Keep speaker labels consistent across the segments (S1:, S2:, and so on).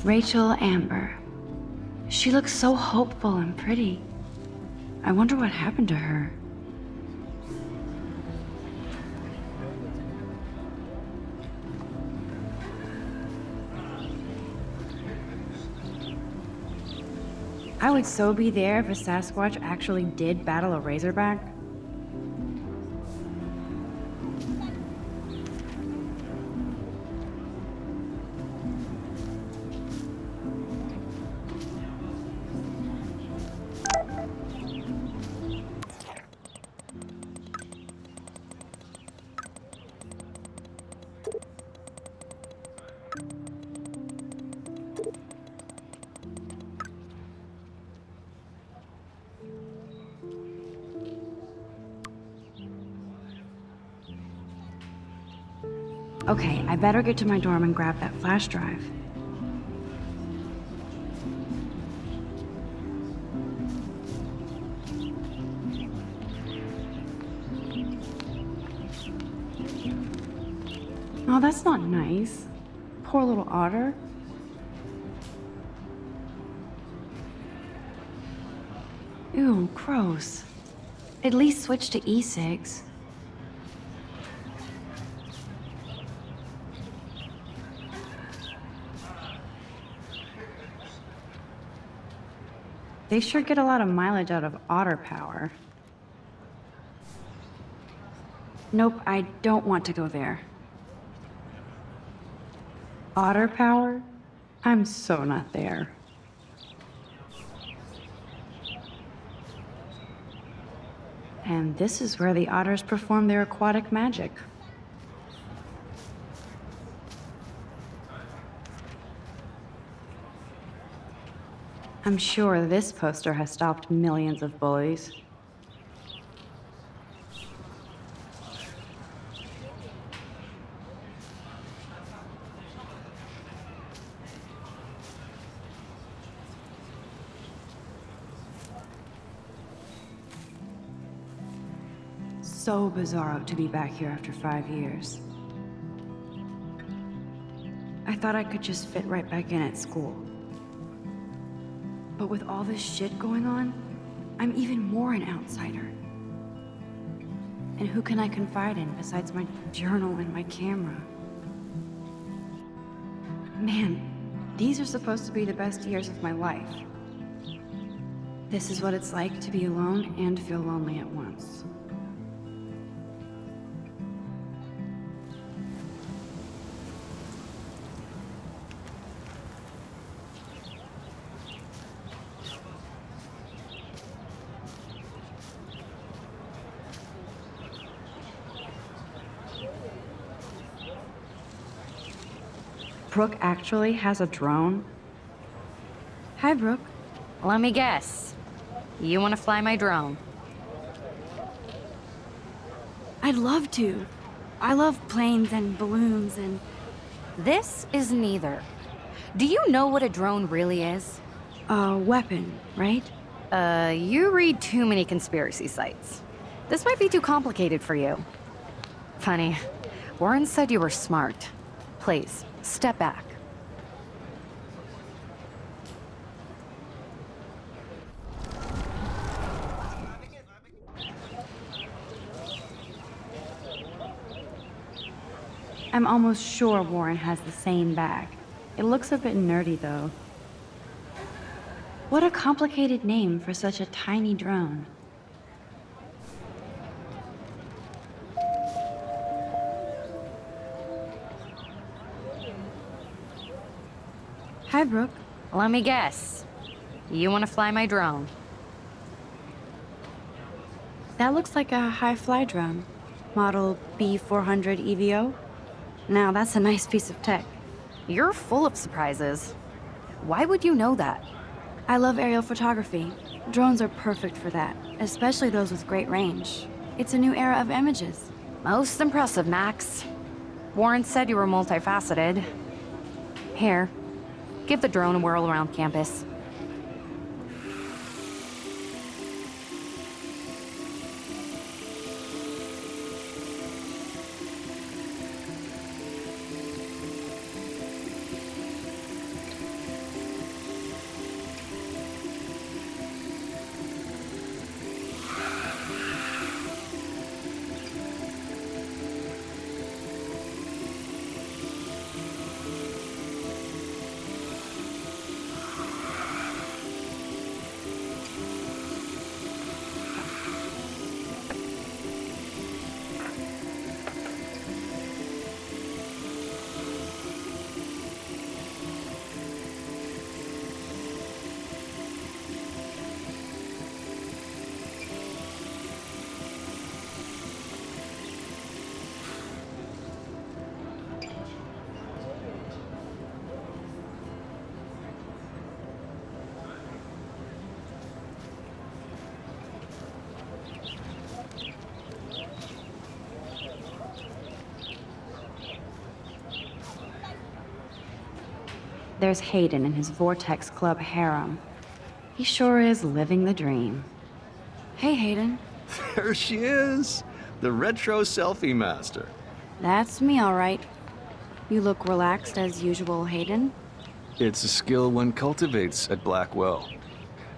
S1: Rachel Amber. She looks so hopeful and pretty. I wonder what happened to her. I would so be there if a Sasquatch actually did battle a Razorback. Okay, I better get to my dorm and grab that flash drive. Oh, that's not nice. Poor little otter. Ew, gross. At least switch to e-cigs. They sure get a lot of mileage out of otter power. Nope, I don't want to go there. Otter power? I'm so not there. And this is where the otters perform their aquatic magic. I'm sure this poster has stopped millions of bullies. So bizarro to be back here after 5 years. I thought I could just fit right back in at school. But with all this shit going on, I'm even more an outsider. And who can I confide in besides my journal and my camera? Man, these are supposed to be the best years of my life. This is what it's like to be alone and feel lonely at once. Brooke actually has a drone? Hi, Brooke.
S2: Let me guess. You want to fly my drone?
S1: I'd love to. I love planes and balloons and...
S2: This is neither. Do you know what a drone really is?
S1: A weapon, right?
S2: You read too many conspiracy sites. This might be too complicated for you. Funny. Warren said you were smart. Please, step back.
S1: I'm almost sure Warren has the same bag. It looks a bit nerdy, though. What a complicated name for such a tiny drone. Hi, Brooke.
S2: Let me guess. You want to fly my drone?
S1: That looks like a high-fly drone. Model B400 EVO. Now, that's a nice piece of tech.
S2: You're full of surprises. Why would you know that?
S1: I love aerial photography. Drones are perfect for that, especially those with great range. It's a new era of images.
S2: Most impressive, Max. Warren said you were multifaceted. Here, give the drone a whirl around campus.
S1: there's Hayden and his Vortex Club harem. He sure is living the dream. Hey, Hayden.
S3: There she is, the retro selfie master.
S1: That's me, all right. You look relaxed as usual, Hayden.
S3: It's a skill one cultivates at Blackwell,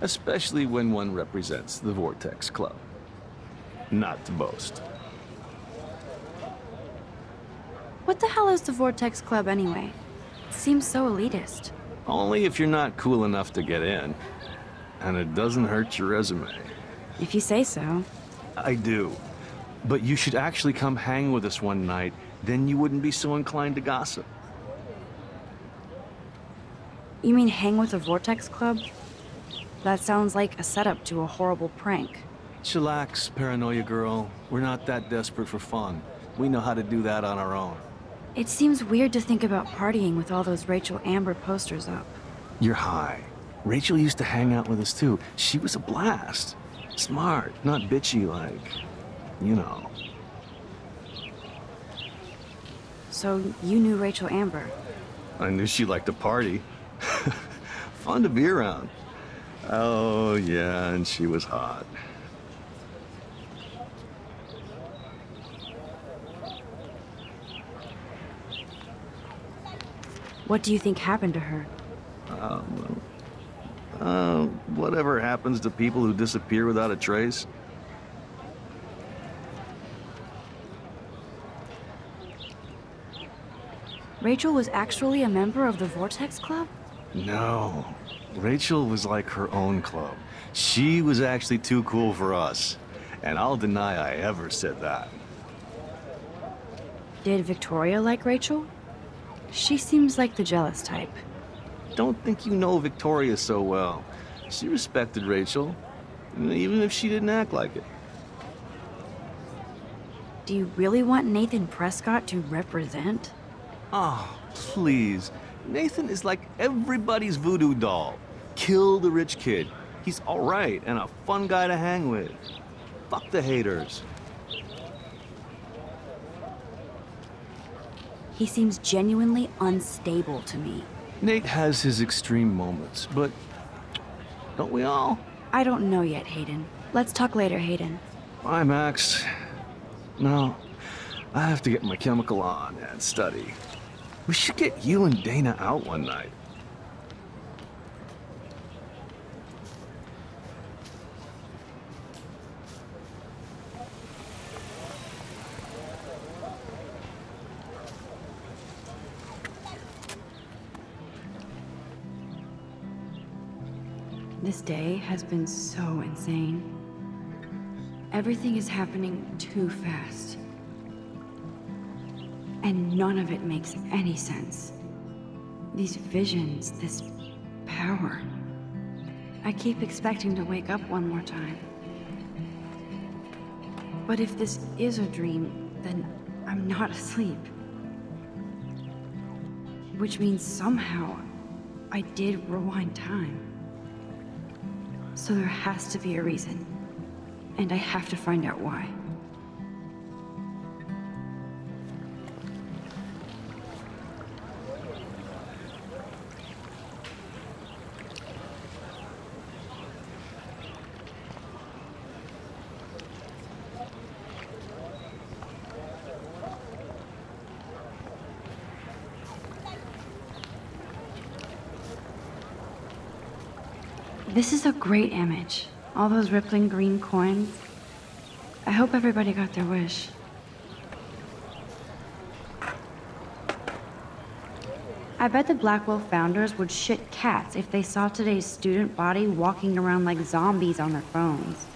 S3: especially when one represents the Vortex Club. Not to boast.
S1: What the hell is the Vortex Club anyway? It seems so elitist.
S3: Only if you're not cool enough to get in. And it doesn't hurt your resume.
S1: If you say so.
S3: I do. But you should actually come hang with us one night, then you wouldn't be so inclined to gossip.
S1: You mean hang with the Vortex Club? That sounds like a setup to a horrible prank.
S3: Chillax, paranoia girl. We're not that desperate for fun. We know how to do that on our own.
S1: It seems weird to think about partying with all those Rachel Amber posters up.
S3: You're high. Rachel used to hang out with us too. She was a blast. Smart, not bitchy like, you know.
S1: So you knew Rachel Amber?
S3: I knew she liked to party. Fun to be around. Oh yeah, and she was hot.
S1: What do you think happened to her?
S3: Whatever happens to people who disappear without a trace.
S1: Rachel was actually a member of the Vortex Club?
S3: No. Rachel was like her own club. She was actually too cool for us. And I'll deny I ever said that.
S1: Did Victoria like Rachel? She seems like the jealous type.
S3: Don't think you know Victoria so well. She respected Rachel, even if she didn't act like it.
S1: Do you really want Nathan Prescott to represent?
S3: Oh, please. Nathan is like everybody's voodoo doll. Kill the rich kid. He's all right and a fun guy to hang with. Fuck the haters.
S1: He seems genuinely unstable to me.
S3: Nate has his extreme moments, but don't we all?
S1: I don't know yet, Hayden. Let's talk later, Hayden.
S3: Bye, Max. No, I have to get my chemical on and study. We should get you and Dana out one night.
S1: This day has been so insane. Everything is happening too fast. And none of it makes any sense. These visions, this power. I keep expecting to wake up one more time. But if this is a dream, then I'm not asleep. Which means somehow I did rewind time. So there has to be a reason. And I have to find out why. This is a great image. All those rippling green coins. I hope everybody got their wish. I bet the Blackwell founders would shit cats if they saw today's student body walking around like zombies on their phones.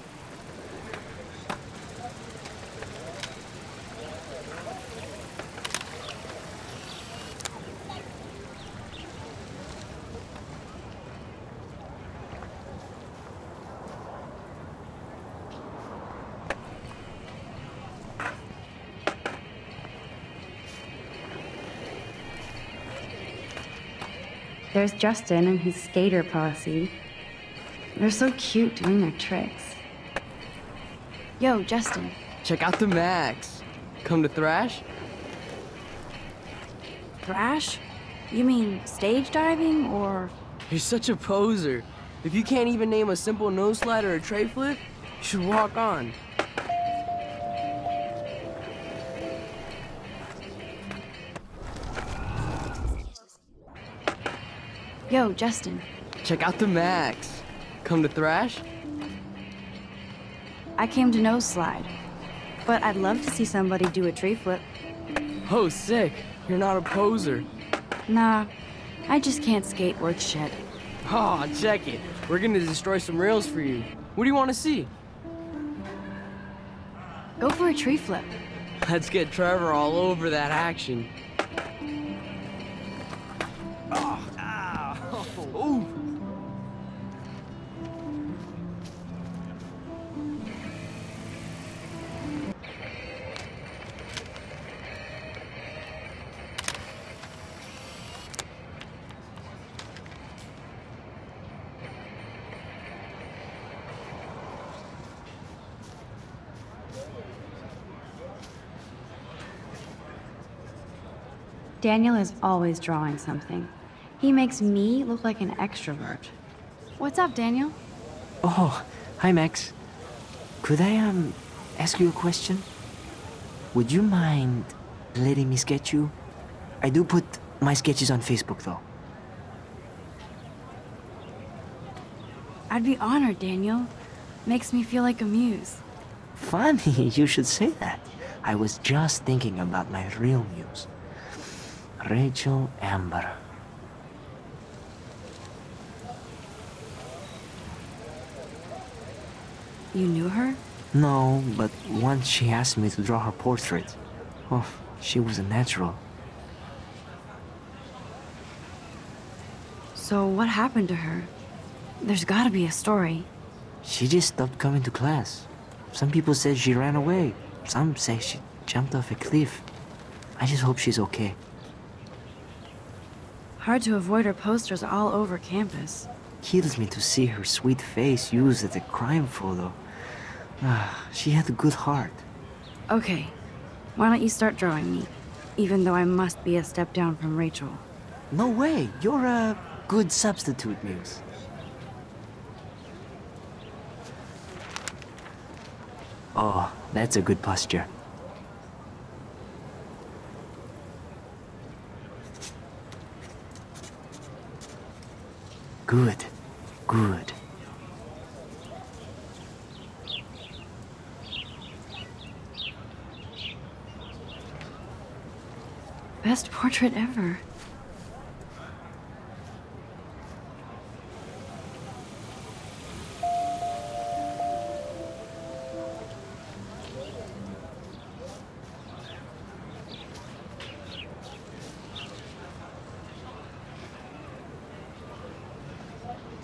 S1: There's Justin and his skater posse. They're so cute doing their tricks. Yo, Justin.
S4: Check out the Max. Come to thrash?
S1: Thrash? You mean stage diving, or...
S4: You're such a poser. If you can't even name a simple nose slide or a tray flip, you should walk on.
S1: Yo, Justin.
S4: Check out the Max. Come to thrash?
S1: I came to nose slide. But I'd love to see somebody do a tree flip.
S4: Oh, sick. You're not a poser.
S1: Nah, I just can't skate worth shit.
S4: Aw, check it. We're gonna destroy some rails for you. What do you want to see?
S1: Go for a tree flip.
S4: Let's get Trevor all over that action.
S3: Oh, ow. Ooh.
S1: Daniel is always drawing something. He makes me look like an extrovert. What's up, Daniel?
S5: Oh, hi Max. Could I, ask you a question? Would you mind letting me sketch you? I do put my sketches on Facebook, though.
S1: I'd be honored, Daniel. Makes me feel like a muse.
S5: Funny, you should say that. I was just thinking about my real muse. Rachel Amber.
S1: You knew her?
S5: No, but once she asked me to draw her portrait. Oh, she was a natural.
S1: So what happened to her? There's gotta be a story.
S5: She just stopped coming to class. Some people said she ran away. Some say she jumped off a cliff. I just hope she's okay.
S1: Hard to avoid her posters all over campus.
S5: Kills me to see her sweet face used as a crime photo. She had a good heart.
S1: Okay, why don't you start drawing me? Even though I must be a step down from Rachel.
S5: No way, you're a good substitute, Muse. Oh, that's a good posture. Good, good.
S1: Best portrait ever.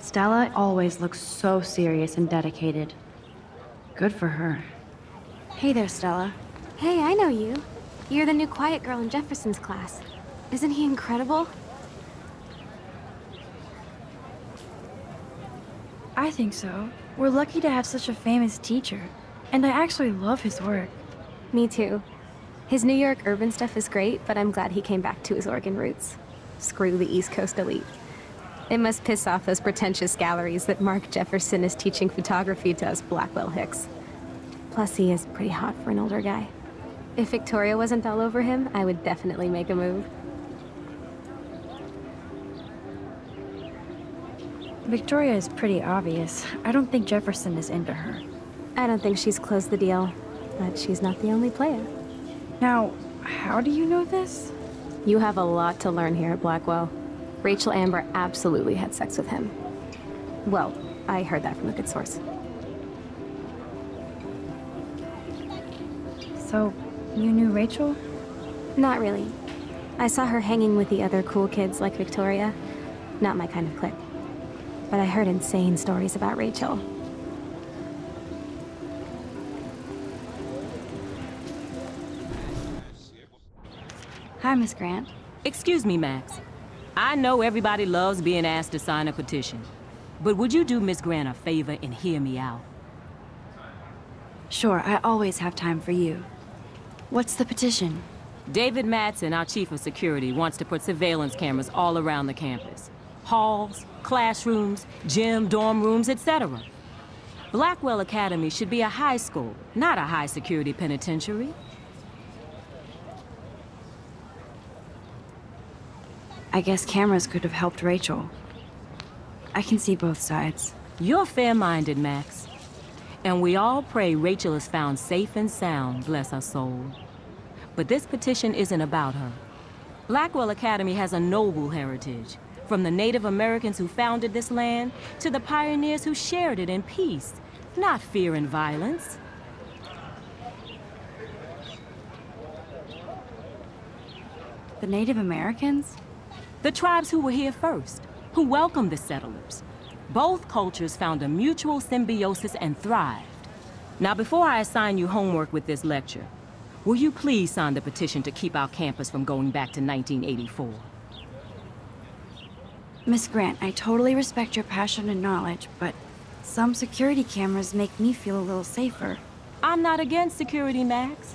S1: Stella always looks so serious and dedicated. Good for her. Hey there, Stella.
S6: Hey, I know you. You're the new quiet girl in Jefferson's class. Isn't he incredible?
S1: I think so. We're lucky to have such a famous teacher. And I actually love his work.
S6: Me too. His New York urban stuff is great, but I'm glad he came back to his Oregon roots. Screw the East Coast elite. It must piss off those pretentious galleries that Mark Jefferson is teaching photography to us Blackwell Hicks. Plus, he is pretty hot for an older guy. If Victoria wasn't all over him, I would definitely make a move.
S1: Victoria is pretty obvious. I don't think Jefferson is into her.
S6: I don't think she's closed the deal, but she's not the only player.
S1: Now, how do you know this?
S6: You have a lot to learn here at Blackwell. Rachel Amber absolutely had sex with him. Well, I heard that from a good source.
S1: So, you knew Rachel?
S6: Not really. I saw her hanging with the other cool kids like Victoria. Not my kind of clique. But I heard insane stories about Rachel.
S1: Hi, Miss Grant.
S7: Excuse me, Max. I know everybody loves being asked to sign a petition, but would you do Miss Grant a favor and hear me out?
S1: Sure, I always have time for you. What's the petition?
S7: David Madsen, our chief of security, wants to put surveillance cameras all around the campus. Halls, classrooms, gym, dorm rooms, etc. Blackwell Academy should be a high school, not a high-security penitentiary.
S1: I guess cameras could have helped Rachel. I can see both sides.
S7: You're fair-minded, Max. And we all pray Rachel is found safe and sound, bless her soul. But this petition isn't about her. Blackwell Academy has a noble heritage, from the Native Americans who founded this land to the pioneers who shared it in peace, not fear and violence.
S1: The Native Americans?
S7: The tribes who were here first, who welcomed the settlers. Both cultures found a mutual symbiosis and thrived. Now, before I assign you homework with this lecture, will you please sign the petition to keep our campus from going back to 1984?
S1: Miss Grant, I totally respect your passion and knowledge, but some security cameras make me feel a little safer.
S7: I'm not against security, Max.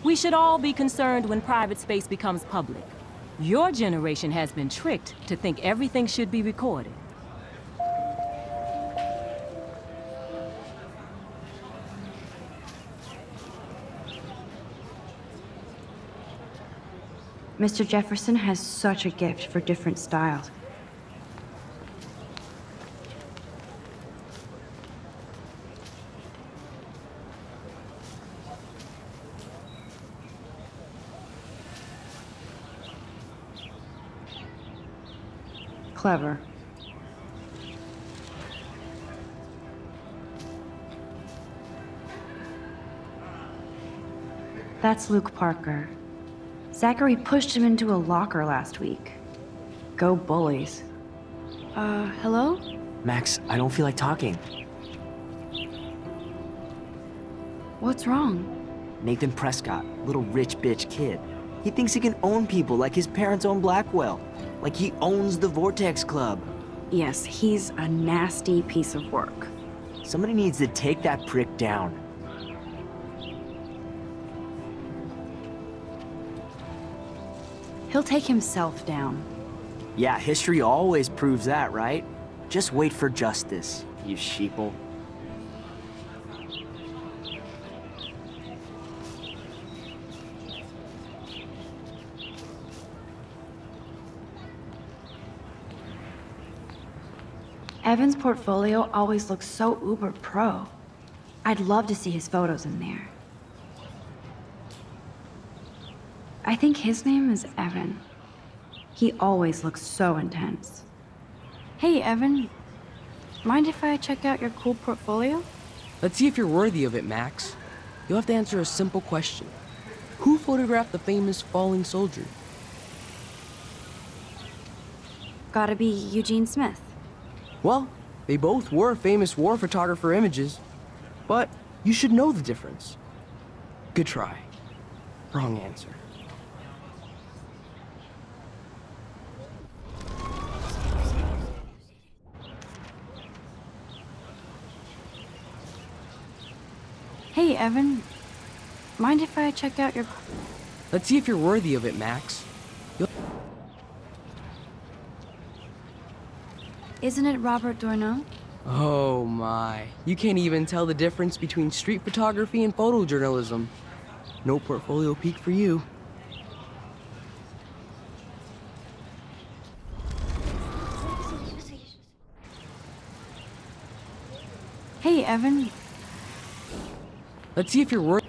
S7: We should all be concerned when private space becomes public. Your generation has been tricked to think everything should be recorded.
S1: Mr. Jefferson has such a gift for different styles. Clever. That's Luke Parker. Zachary pushed him into a locker last week. Go bullies. Hello?
S5: Max, I don't feel like talking.
S1: What's wrong?
S5: Nathan Prescott, little rich bitch kid. He thinks he can own people like his parents own Blackwell. Like he owns the Vortex Club.
S1: Yes, he's a nasty piece of work.
S5: Somebody needs to take that prick down.
S1: He'll take himself down.
S5: Yeah, history always proves that, right? Just wait for justice, you sheeple.
S1: Evan's portfolio always looks so uber pro. I'd love to see his photos in there. I think his name is Evan. He always looks so intense. Hey, Evan. Mind if I check out your cool portfolio?
S4: Let's see if you're worthy of it, Max. You'll have to answer a simple question. Who photographed the famous falling soldier?
S1: Gotta be Eugene Smith.
S4: Well, they both were famous war photographer images, but you should know the difference. Good try. Wrong answer.
S1: Hey, Evan. Mind if I check out your...
S4: Let's see if you're worthy of it, Max.
S1: Isn't it Robert Dourneau?
S4: Oh my. You can't even tell the difference between street photography and photojournalism. No portfolio peek for you.
S1: Hey, Evan.
S4: Let's see if you're worthy.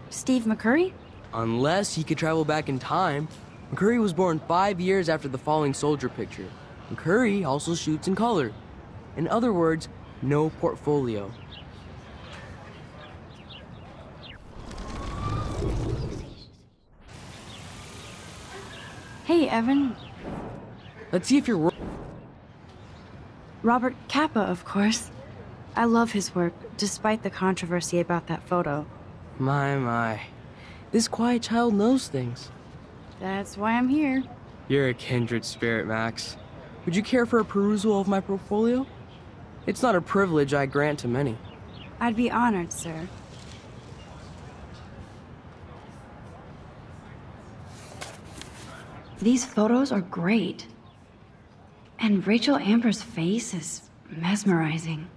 S1: Steve McCurry?
S4: Unless he could travel back in time. McCurry was born 5 years after the falling soldier picture. McCurry also shoots in color. In other words, no portfolio.
S1: Hey, Evan.
S4: Let's see if you're
S1: Robert Capa, of course. I love his work, despite the controversy about that photo.
S4: My. This quiet child knows things.
S1: That's why I'm here.
S4: You're a kindred spirit, Max. Would you care for a perusal of my portfolio? It's not a privilege I grant to many.
S1: I'd be honored, sir. These photos are great. And Rachel Amber's face is mesmerizing.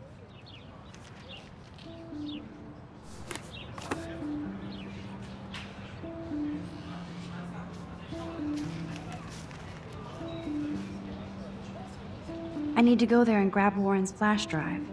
S1: I need to go there and grab Warren's flash drive.